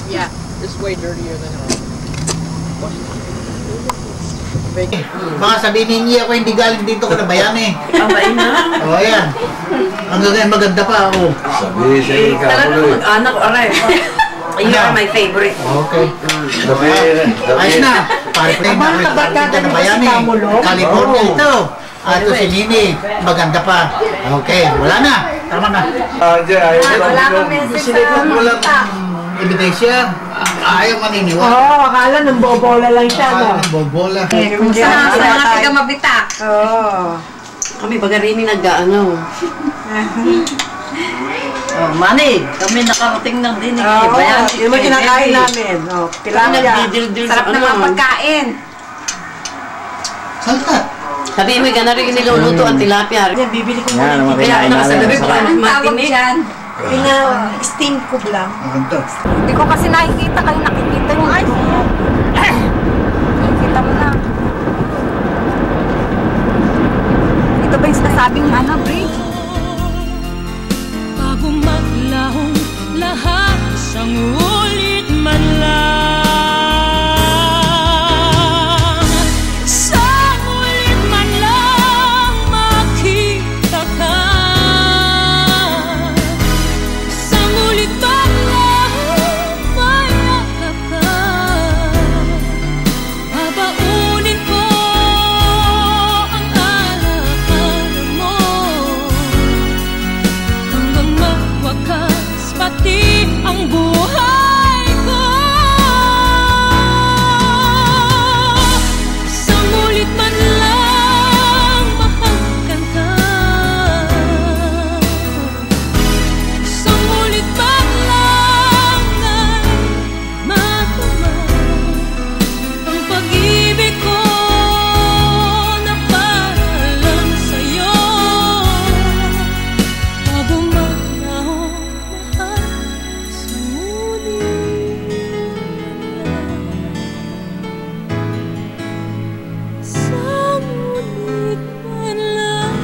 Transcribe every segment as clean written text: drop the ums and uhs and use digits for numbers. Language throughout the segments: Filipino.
Yeah, it's way dirtier than Baka sabihin niya ako hindi galing dito ko na bayani. Abay na. O, ayan. Ang gagawin maganda pa ako. Sabihin siya yung Talaga mag-anak ko, aray. You are my favorite. Okay. Ayos na. Pare pa rin ako dito na bayani. California ito. Ito si Nini. Maganda pa. Okay. Wala na. Tama na. Wala kang message sa Ebidensya. Ayaw maniniwala. Oo, akala nang bobola lang siya, no? Akala ng bobola. Sa mga taga-mabitak. Oo. Kami baga rin nag-ano. Oh, Manny, kami nakarating ng dinig. Oo, yun ang kinakain namin. Tilapia. Sarap ng mga pagkain. Salta. Sabi mo, gana rin niluluto ang tilapia. Bibili ko muna. Kaya nakasalabi baka matinig. Pina-steam ko lang. Maganda. Hindi ko kasi nakikita kayo nakikita yung ice. Nakikita mo na. Ito ba yung sinasabing bridge? Bago maglahong lahat sang ulit man lang, sang ulit man lang makita ka, sang ulit man lang mayakap ka, babaunin ko ang alaala mo hanggang mawakas pati ang buhay ko. Sa mulit man lang mahanggan ka, sa mulit man lang ay matumang ang pag-ibig ko na para lang sa'yo. Bago maglahong lahat sa ngunit man lang.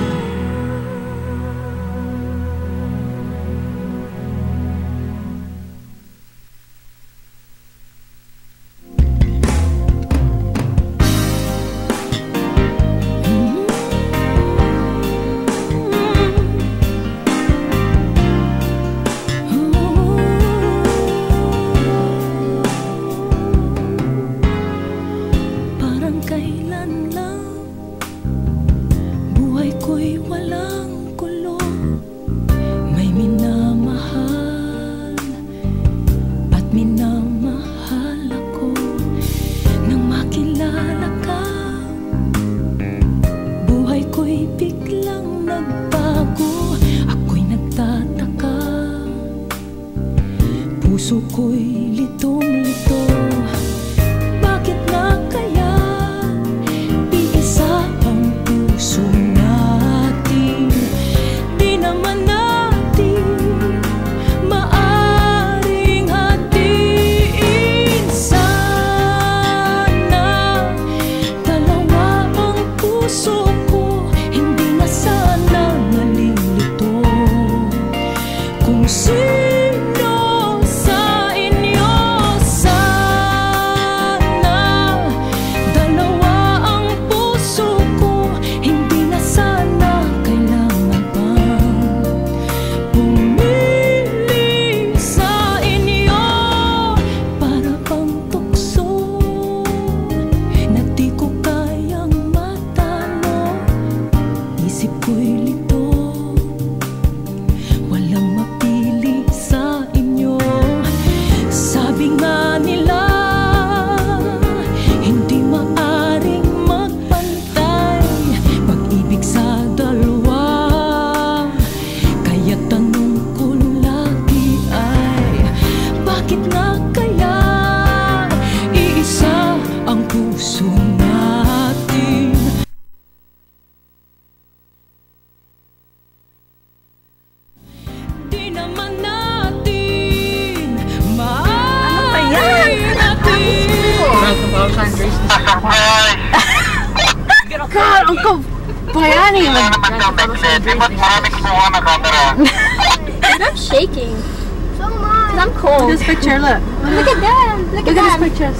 Parang kailan lang buhay ko'y walang kulong, may minamahal at minamahal ako. Nang makilala ka, buhay ko'y biglang nagbago. Ako'y nagtataka, puso ko'y litong-lito. Bakit na kaya iisa ang puso natin? Di naman natin maaring hatiin. Sana dalawa ang puso ko, hindi na sana nalilito. Kung sino sa inyo God, ang kabayani. I'm shaking. So am I. Cause I'm cold. This picture, look. Look at them. Look at them. This picture.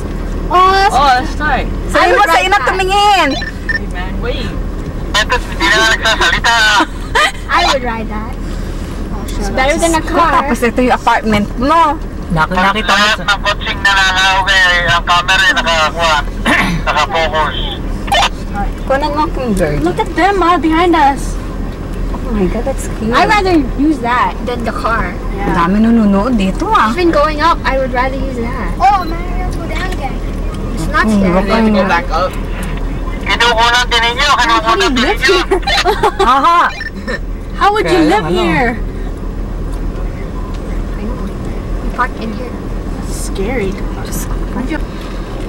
Oh, that's Oh, that's tight. Sa'yo mo sa ina tumingin. Hey, man, wait. I would ride that. It's better than a car. Tapos ito yung apartment mo. Nakita mo sa... Ang kutsing nalalawag ang camera nakakuha. Nakapokus. Kunan mo akong girl. Look at them, behind us. Oh my God, that's cute. I'd rather use that than the car. Ang dami nanonood dito ah. Even going up, I would rather use that. Oh, man, I have to go down again. It's not They scary. have to go back up. Kinukunan din ninyo. Kinukunan din ninyo. Aha. How would you live here? Park in here. Scary.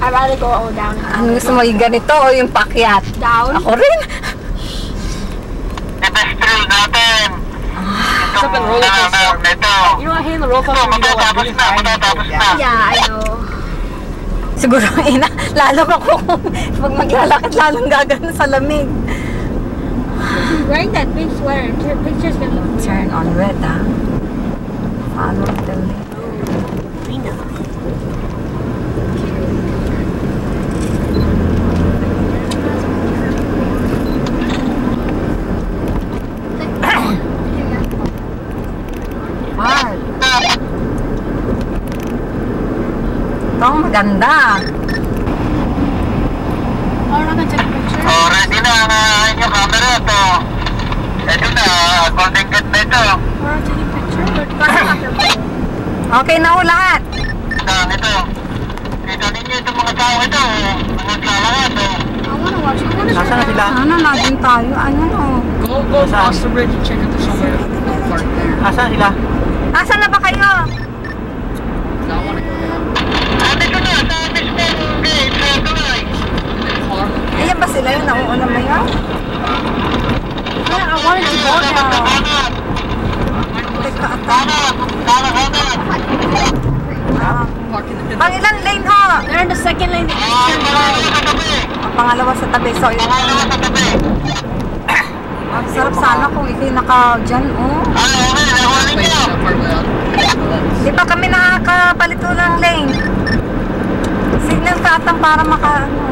I'd rather go all down. Ano gusto mo, yung ganito o yung pakyat? Down. Ako rin. I-best thrill natin. It's up in roller coaster. Ito. You know what? Hey, in the roller coaster, you go like really high and you go down. Yeah, I know. Siguro ina, lalo ako pag maglalakad lalong gagano sa lamig. She's wearing that big sweater. Her picture's gonna look Turn weird. on red ah. Follow the lane. Wow. Ito ang maganda. Oh, we're not gonna take a picture. Oh, ready na ang inyong camera ito. Ito na, golden gate na ito. We're not taking a picture. Okay na ho lahat. Ito. Kita ninyo itong mga tao ito. Naglalakad oh. I wanna watch it. Nasaan na sila? Ano, naging tayo. Ano o. Go across the bridge and check if there's somewhere to park there. Nasaan sila? Asan na ba kayo? I want to go down. Andito na, sa mismong gate, sa tulay. In the car. Ayan ba sila yung nauuna mo yun? Yeah, I wanted to go down. Kanan, Teka, kanan, kanan. Park in the middle. Pang ilan lane ho? They're in the second lane. Pangalawa sa tabi. Ang pangalawa sa tabi. So, yun. Pangalawa sa tabi. Ang sarap sana kung ikay naka dyan, oh. Okay, nakuha Place ninyo. to park without. Di ba kami nakakapalito ng lane? Signal ka atang para maka, ano.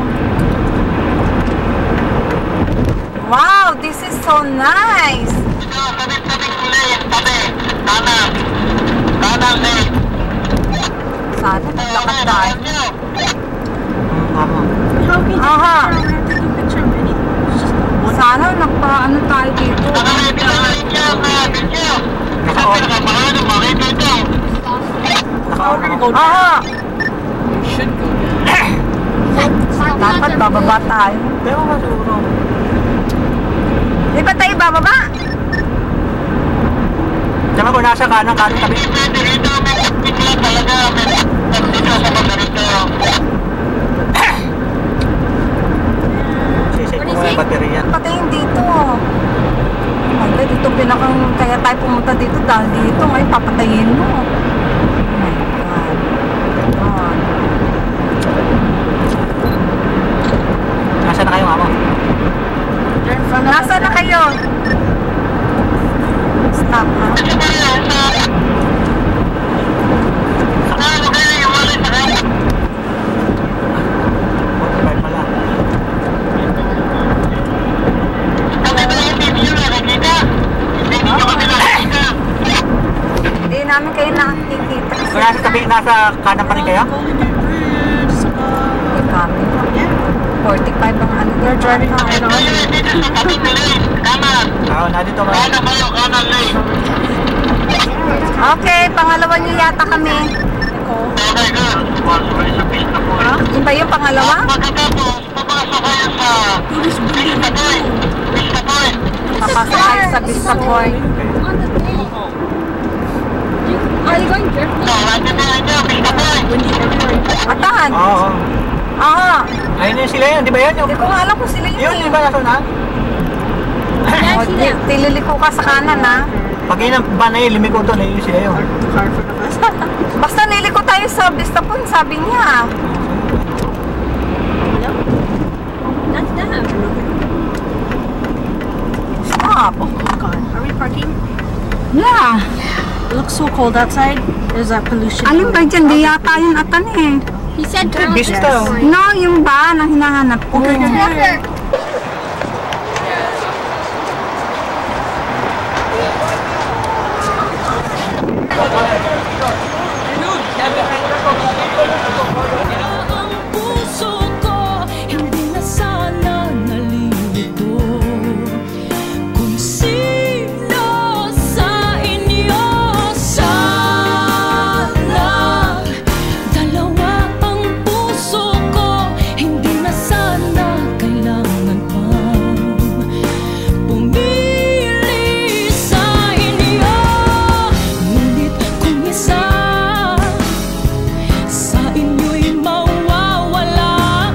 Wow, this is so nice. Ito, tabi-tabing lane, tabi. Kanan. Kanan lane. Sana naglakad tayo. Nyo. How can you Aha. we're not taking a picture of any. It's just one. Sana nagpa-ano tayo dito. Nakalipit na ninyo ang video. Kasi pinakamahan ang makita ito. Oh, we're gonna go down. Aha. You should go down. Dapat bababa tayo. Pero ba siguro? Di ba tayo bababa? Tsaka kung nasa kanan tabi. Hindi pwede rito. May pagpikla talaga. May dito sa mga rito. Sisig ko yung baterya. Patayin dito. Ay, dito pinakang kaya tayo pumunta dito dahil dito ngayon papatayin mo. Oh my God. God. Nasaan na kayo, mama? They're in front of us. Nasaan na kayo? Stop ha. Ito ba yun? Ano kayo yung wala sa kayo? 45 pala. Kasi ba hindi nyo nakikita? Hindi nyo kami nakikita. Hindi namin kayo nakikita kasi Kung nasa tabi, nasa kanan pa rin kayo? may kami. 45 ang ano. They're driving on and on. Kayo dito sa tabing lane. Kanan. Oo, nandito ka. Kanan kayo, kanan lane. Okay, pangalawa niyo yata kami. Okay, girl. Sumasabay sa pista po. Yun ba yung pangalawa? Pagkatapos, papasok kayo sa Vista Point. Vista Point. Papasok tayo sa Vista Point. On the thing. Are you going drifting? So, natindihan nyo, Vista Point. Atan? Oo. Aha. Ayun yun sila yun, di ba yun? Hindi ko nga alam kung sila yun. Yun, di ba nasa na? Oh, tililiko ka sa kanan ha. Pag yun ang ba na yun, limiko to, na yun sila yun. Basta niliko tayo sa Vista Point, sabi niya. That's them. Stop. Are we parking? Yeah. looks so cold outside. There's that pollution. Alin ba dyan? Di yata yun atan eh. He said turn Yes. this way. No, yung ba na hinahanap ko. Water. Ang puso ko hindi na sana nalilito kung sino sa inyo sana. Dalawa ang puso ko, hindi na sana kailangan pang pumili sa inyo. Ngunit kung isa sa inyo'y mawawala,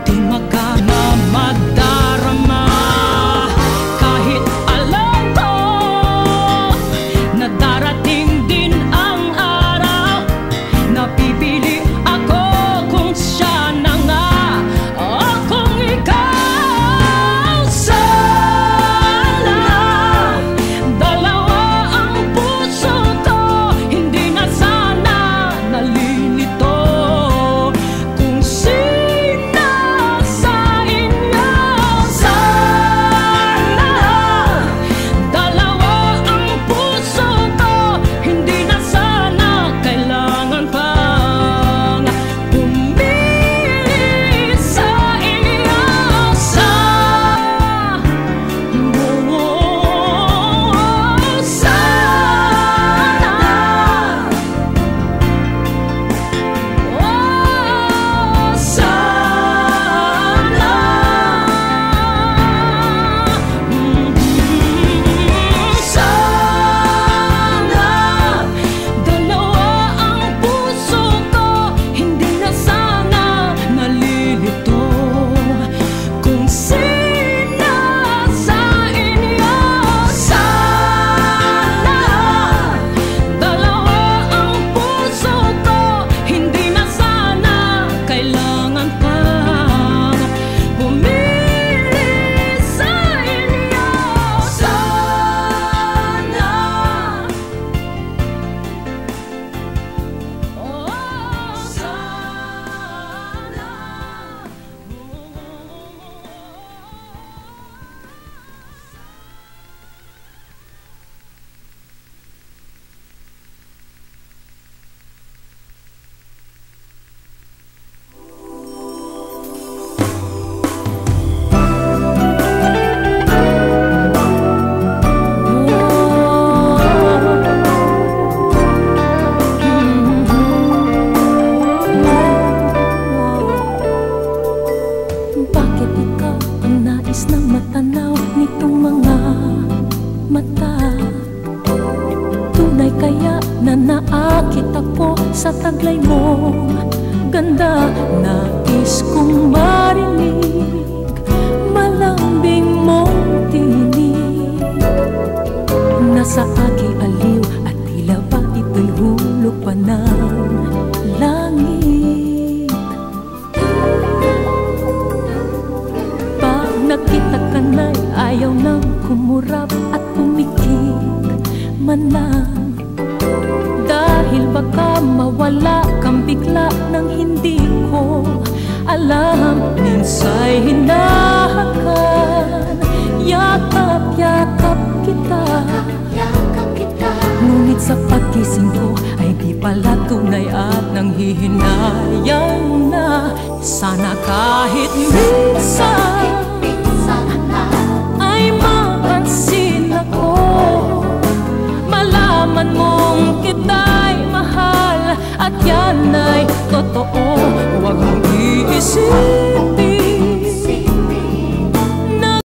di magkamadarama. Kahit alam ko na darating din ang araw, napipili ako kung siya na nga o kung ikaw. Sana dalawa ang puso ko, hindi na sana nalilito kung sino sa inyo sana. Dalawa ang puso ko, hindi na sana kailangan pang pumili sa inyo sana. Dalawa ang puso ko, hindi na sana nalilito kung sino sa inyo sana. Dalawa ang puso ko, hindi na sana kailangan pang pumili sa inyo sana. Bakit ikaw ang nais na matanaw nitong mga mata? Tunay kaya na naakit ako sa taglay mong ganda? Nais kong marinig malambing mong tinig. Nasa aking aliw at tila ba ito'y hulog pa ng langit. Pag nakita ka na'y ayaw nang kumurap at pumikit man lang. Dahil baka mawala kang bigla nang hindi ko alam. Minsa'y hinahakan, yakap-yakap kita. Ngunit sa pagkising ko ay di pala tunay at nanghihinayang na. Sana kahit minsan ay mapansin ako, malaman mong kita'y mahal at yan na